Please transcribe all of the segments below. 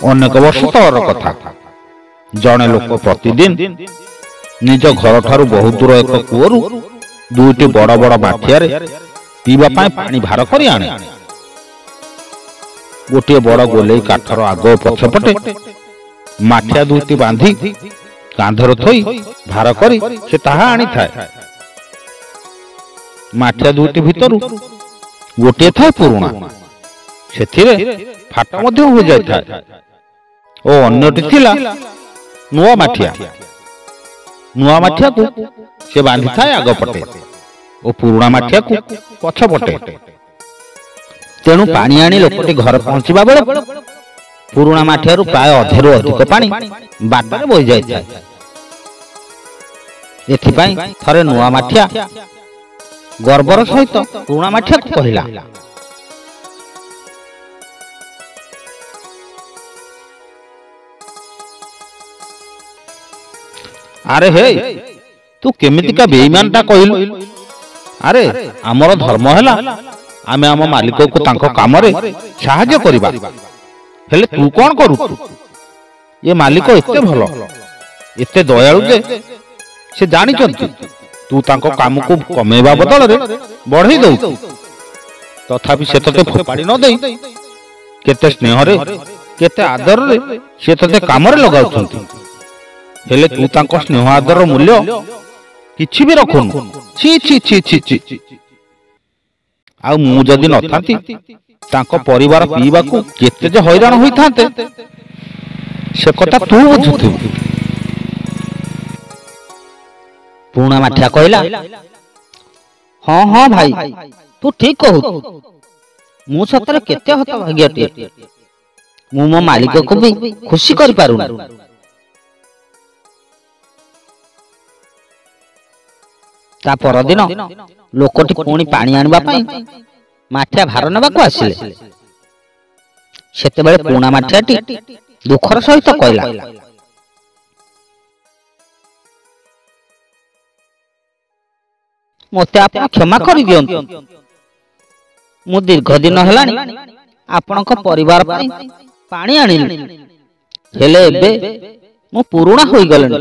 अनेक वर्ष तलर कथा जड़े लोक प्रतिदिन निज घर ठारू बहुत दूर एक कूअरु दुईटी बड़ बड़ माठिया पीवा पानी भार कर आने। गोटे बड़ गोले काठर आग पछपटे माठिया दुईटी बांधी कांधर थई भार करी से ताहा आनी थाए। माठिया दुईटी भितरु गोटे थाए पुरुणा सेथिरे फाट मध्य हो जाय थाए ओ अन्यटी थिला नुआ माठिया। नुआ माठिया को से बांधी थाए आग पटे ओ पुरुणा माठिया को पछ पटे। तेणु पानी आनी लोकटी घर पहुंचीबा बेले पुरुणा माठियारू प्राय अधेरू अधिक पानी बाटरे बोही जाय थाए। एथिपाई थरे नुआ माठिया गर्वर सहित पुरुणा माठिया को कहिला, अरे हे तू केमितिका बेईमानटा कहिलु। अरे आमर धर्म हैला आमे आम मालिक को तांको काम रे सहाय्य करिबा, हेले तू कोन करू? ये मालिक एते भलो एते दयालु जे से जानि चंती तू तांको काम को कमेबा बदल रे बढ़ई दउ। तथापि से तते फोपाड़ी न देई केते स्नेह रे केते आदर रे से तते काम रे लगाउछंती, हेले तू तांको स्नेह आदर मूल्य किछि भी रखुन। छी छी छी छी छी आ मु जदि न थांती तांको परिवार पीबा को केते जे हैरान होई थांते से कथा तू बुझुथु। पुरुणा माठिया कहला, हाँ हाँ भाई तू ठीक कहू। मु सतरे केते हत भाग्यटे मु मो मालिक को भी खुशी करि पारुना। ता परदिन लोकटी पुणी पानी आनिबा पई माठिया भार नेबाकू आसिले। सेते बेले पुरुणा माठियाटी दुखर सहित कहला, मोते आपण क्षमा करि दियंतु। मु दीर्घ दिन हेलानी आपनक परिवार पई पानी आनिली, हेले एबे मु पुरुणा होई गलेनी।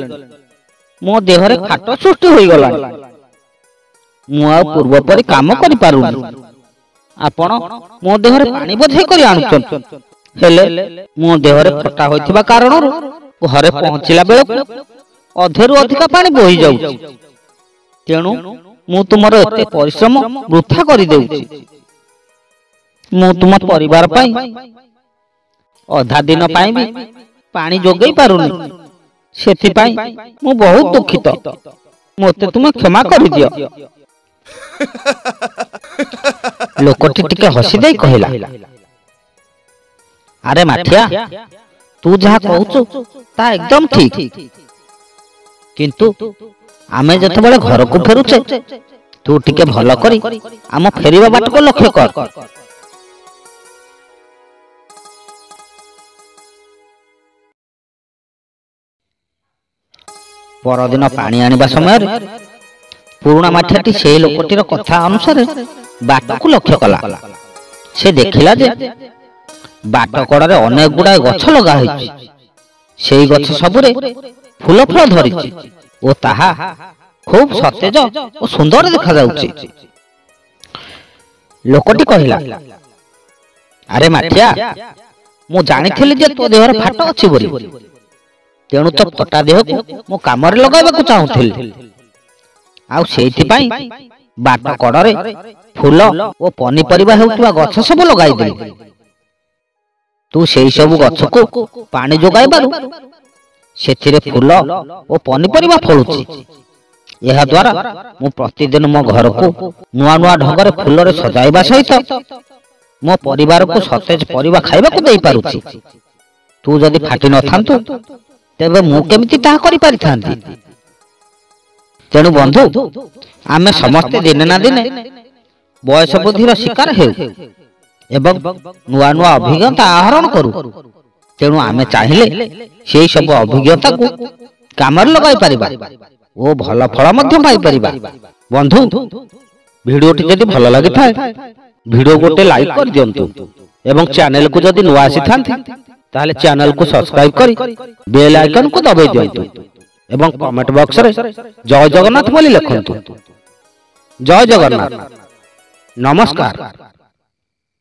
मो देहरे फाट सृष्टि होई गलानी। मु आ पूर्व परि काम करि पारुनी। आपण मो देहरे पानी बोझे करि आनुछन, हेले मो देहरे फटा होइथिबा कारणरु घरे पहुंचिला बेलकु अधेरु अधिक पानी बोही जाउछि। तेणु मु तुमर एते परिश्रम वृथा करि देउछि। मु तुम परिवार पई अधा दिन पई भी पानी जोगई पारुनी। सेथि पई मु बहुत दुखित। मोते तुम क्षमा करि दियो। लोकटी टिके हसी देई कहिला, अरे माठिया तू जहा कहूचु ता एकदम ठीक, किंतु आमे जते बेले घर को फेरुचे तू टिके भलो करी आम फेरिबा बाट को लक्ष्य कर। परदिन पानी आनिबा समय पुरुणा माठियाटी से लोकटीर कथा अनुसार बाट को लक्ष्य कला। से देखिला जे बाट कड़े अनेक गुड़ाए गछ लगा होइछि। सेई गछ सबुरे फूल फल धरिछि ओ ताहा खूब सतेज और सुंदर देखा जाउछि। लोकटी कहिला, अरे माठिया मु जानिथिली जे तो देहर फाट अछि बोली, तेणु तो फटा देह को मु काम रे लगाइबा को चाहुथिली। आउ सेइथि पई बाट कड़े फूल ओ पनीपरिबा हेउतबा गछ सब लगाई देली। तू सेई सब गछ को पानी जोगाइबारु सेथिरे फूल ओ पनीपरिबा फळुछि। एहा द्वारा मु प्रतिदिन मो घर को नुआ नुआ ढंगरे फूल रे सजाइबा सहित मो परिवार को सतेज परिबा खाइबा को देई पारुछि। तू जदि फाटी न थांतु तेबे मु केमिति ताहा करि पारि थांती। तेणु बंधु आमे समस्ते दिने ना दिने बयस बुद्धिर शिकार हेउ एवं नुआ नुआ अभिज्ञता आहरण करू। तेणु आमे चाहिए सेई सब अभिज्ञता को काम लगाई पारिबा ओ भल फल मध्य पाई पारिबा। बंधु भिडियोटी जदि भल लागि थाए भिडियो गोटे लाइक कर दियंतु एवं चैनल को जदि नुआ आसी थांती ताहले चैनल को सब्सक्राइब करी बेल आइकन को दबाई दियंतु एवं कमेंट बॉक्स रे जय जगन्नाथ बोली लिखंतु। जय जगन्नाथ, नमस्कार।